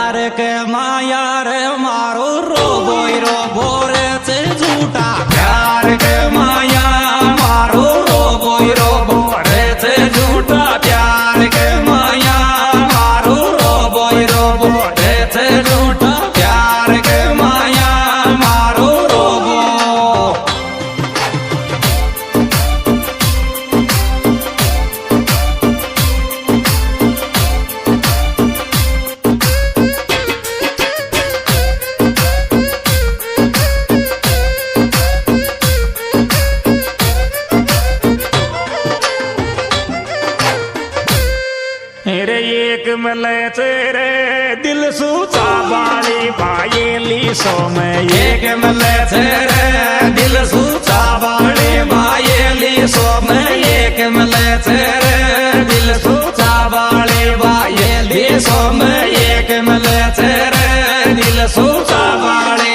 प्यार के माया रे मारो रोबो रे से झूठा प्यार के माया मारो रोबो रे से झूठा प्यार के माया मारो रोबो रे से झूठा प्यार के माया मारो रोबो रे एक मले तेरे दिल सूचा बाली पायेली सो में एक मले तेरे दिल सूचा बाली बायेली सो में एक मले तेरे दिल सूचा बाली बायेली सो में एक मले तेरे दिल सूचा बाली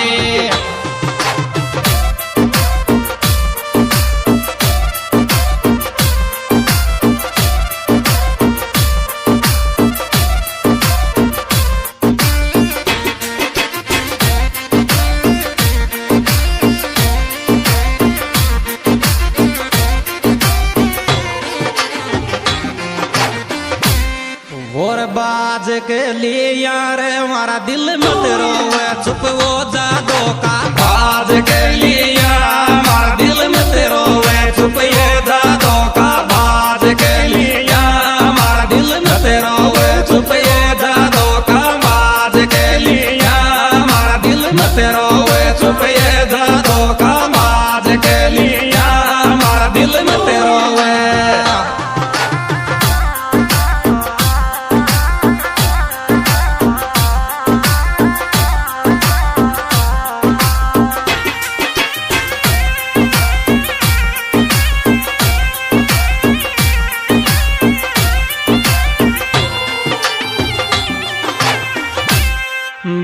और बाज के लिए यार हमारा दिल मत रोवे चुप वो जादो का बाज के लिए हमारा दिल मत रोवे चुप ये जादो का बाज के लिए हमारा दिल मत रोवे चुप ये जादो का बाज के लिए हमारा दिल मत रोवे चुप ये जादो का बाज के लिए हमारा दिल मत रोवे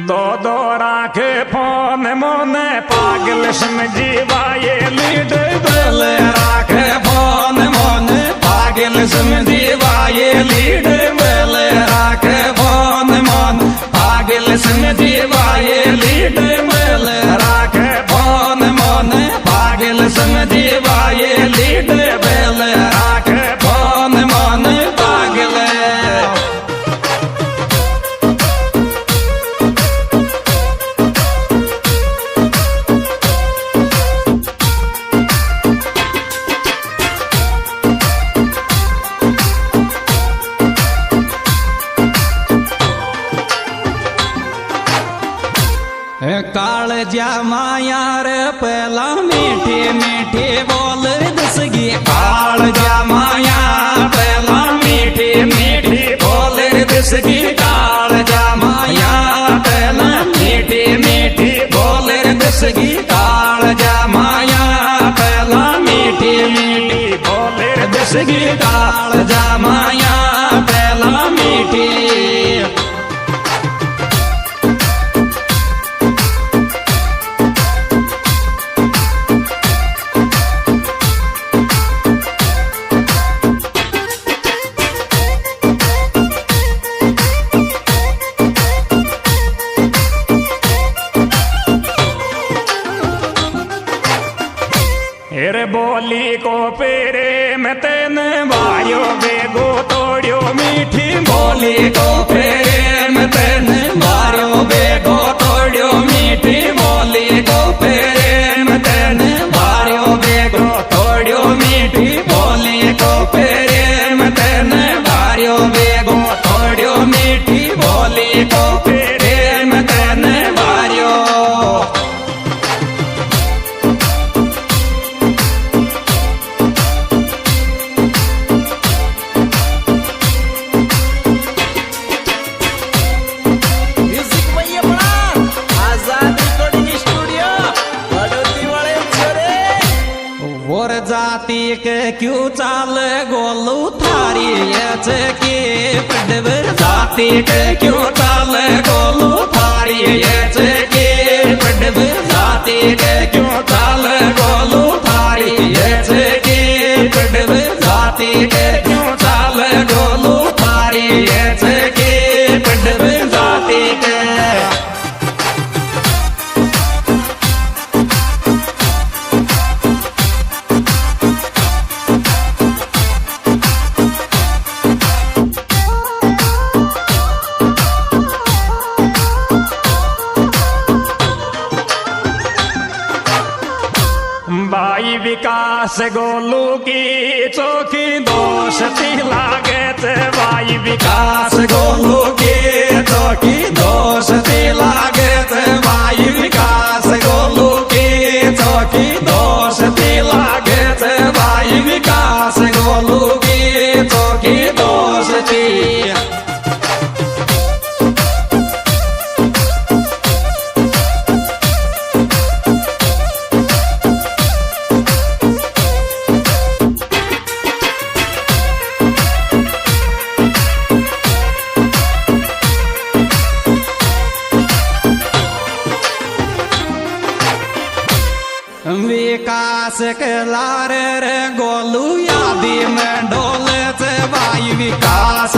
दो राखे फोन मोने पागल समझी वाये लीड बल राखे फोन मोने पागल समझी वाये लीड बल राखे फोन मोन पागल समझी वाये लीड बल राखे फोन मोने पागल समझी वाये लीड बल राखे फोन मोने पागल काल जा माया रे पहला मीठी मीठी बोल दसगी काल जा माया पहला मीठी मीठी बोल दसगी काल जा माया पहला मीठी मीठी बोल दसगी काल जा माया पहला मीठी मीठी बोल दसगी काल जा माया पहला मीठी रे बोली को पेरे में तेने वायो बेगो तोड़ियो मीठी बोली को पेरे में तेने मारो बेगो तोड़ियो मीठी बोली को पेरे में तेने मारो बेगो तोड़ियो मीठी बोली को पेरे में तेने मारो बेगो तोड़ियो मीठी बोली को पेरे में तेने मारो जाती के क्यों चाल गोलू थारी ये के पडवर जाती के क्यों चाल गोलू थारी ये के पडवर जाती के क्यों चाल गोलू थारी ये के पडवर जाती के क्यों चाल गोलू थारी ये के पडवर जाती के बाई विकास गोलू की चोखी दोस्ती लागे थे बाई विकास विकास गोलू की चौकी दोस्ती लागे थे भाई विकास गोलू की चौकी दोस्ती लागे थे भाई विकास गोलू की चौकी दोस्ती विकास के लारे रे गोलू यादी में डोले थे भाई विकास